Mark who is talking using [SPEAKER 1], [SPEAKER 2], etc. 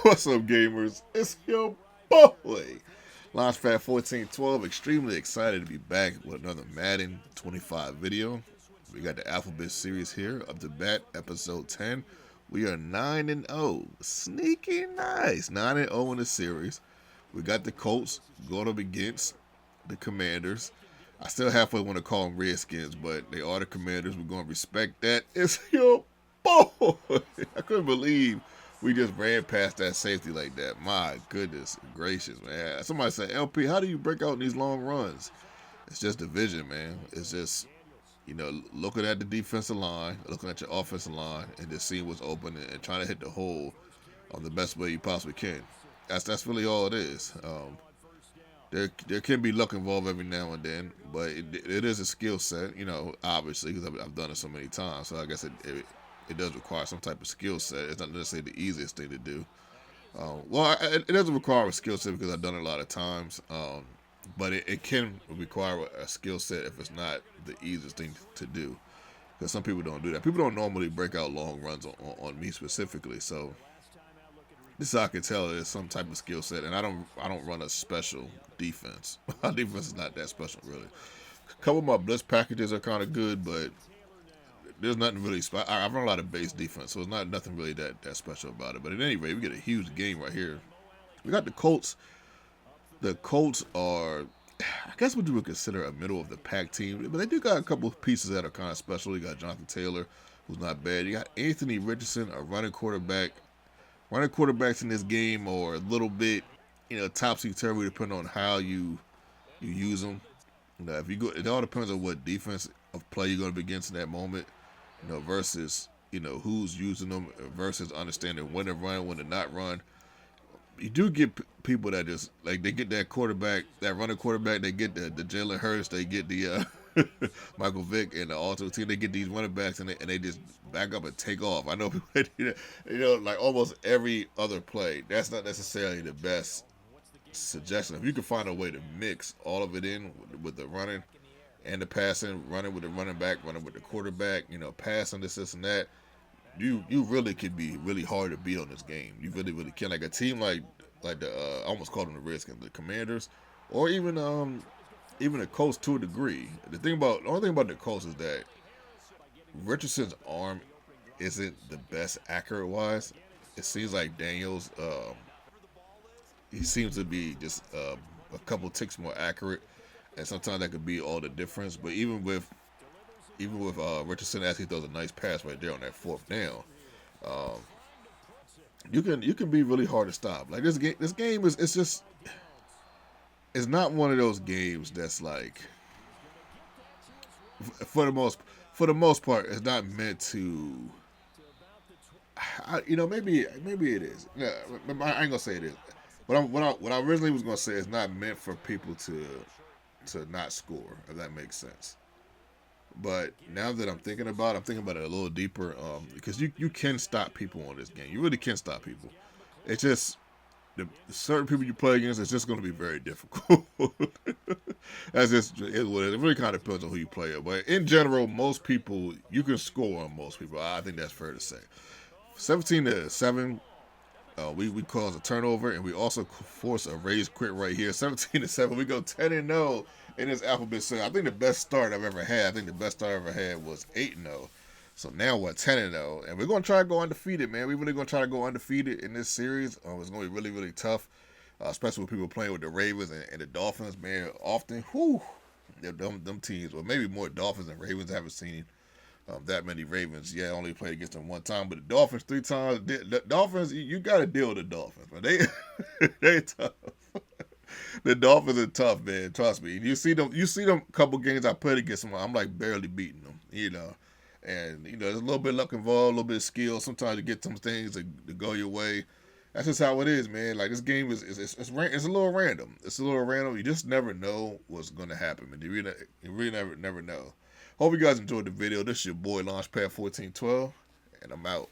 [SPEAKER 1] What's up, gamers? It's your boy, Launchpad 1412. Extremely excited to be back with another Madden 25 video. We got the Alphabet series here, up to bat, episode 10. We are 9-0. Sneaky nice. 9-0 in the series. We got the Colts going up against the Commanders. I still halfway want to call them Redskins, but they are the Commanders. We're going to respect that. It's your boy. I couldn't believe we just ran past that safety like that. My goodness gracious, man. Somebody said, LP, how do you break out in these long runs? It's just the vision, man. It's just, looking at the defensive line, looking at your offensive line, and just seeing what's open and trying to hit the hole on the best way you possibly can. That's really all it is. There can be luck involved every now and then, but it is a skill set, obviously, because I've done it so many times. So I guess it does require some type of skill set. It's not necessarily the easiest thing to do. It doesn't require a skill set because I've done it a lot of times, but it can require a skill set if it's not the easiest thing to do, because some people don't do that. People don't normally break out long runs on me specifically, so this I can tell is some type of skill set, and I don't run a special defense. My defense is not that special, really. A couple of my blitz packages are kind of good, but there's nothing really. I run a lot of base defense, so it's nothing really that special about it. But at any rate, we get a huge game right here. We got the Colts. The Colts are, I guess, what you would consider a middle of the pack team, but they do got a couple of pieces that are kind of special. You got Jonathan Taylor, who's not bad. You got Anthony Richardson, a running quarterback. Running quarterbacks in this game are a little bit, topsy-turvy depending on how you use them. If you go, it all depends on what defense of play you're going to be against in that moment, versus, who's using them, versus understanding when to run, when to not run. You do get people that just, like, they get that quarterback, that running quarterback, they get the Jalen Hurts, they get the Michael Vick and the Alto team, they get these running backs and they just back up and take off. I know people that do that, like almost every other play. That's not necessarily the best suggestion. If you can find a way to mix all of it in with the running and the passing, running with the running back, running with the quarterback, passing this and that, you really could be really hard to beat on this game. You really, really can. Like a team like the I almost called them the Redskins, the Commanders, or even the Colts to a degree. The only thing about the Colts is that Richardson's arm isn't the best accurate wise. It seems like Daniels, he seems to be just a couple ticks more accurate, and sometimes that could be all the difference. But even with Richardson, as he throws a nice pass right there on that fourth down, you can be really hard to stop. Like this game is it's not one of those games that's like, for the most part, it's not meant to. Maybe it is. Yeah, I ain't gonna say it is. What I originally was gonna say is not meant for people to not score, if that makes sense. But now that I'm thinking about it a little deeper, because you can stop people on this game. You really can stop people. It's just the certain people you play against, it's just going to be very difficult. That's just it. It really kind of depends on who you play with. But in general, most people, you can score on most people. I think that's fair to say. 17-7, we cause a turnover, and we also force a raise quit right here. 17-7, we go 10-0 in this alphabet series. I think the best start I've ever had. I think the best start I ever had was 8-0. So now we're 10-0, and we're gonna try to go undefeated, man. We're really gonna try to go undefeated in this series. It's gonna be really, really tough, especially with people playing with the Ravens and the Dolphins, man. Often, them teams, or maybe more Dolphins than Ravens. I haven't seen that many Ravens. Yeah, I only played against them one time, but the Dolphins 3 times. The Dolphins, you got to deal with the Dolphins, man. They tough. The Dolphins are tough, man. Trust me. You see them couple games I played against them. I'm like barely beating them, And there's a little bit of luck involved, a little bit of skill. Sometimes you get some things to go your way. That's just how it is, man. Like this game is it's a little random. It's a little random. You just never know what's going to happen, man. You really never know. Hope you guys enjoyed the video. This is your boy Launchpad 1412, and I'm out.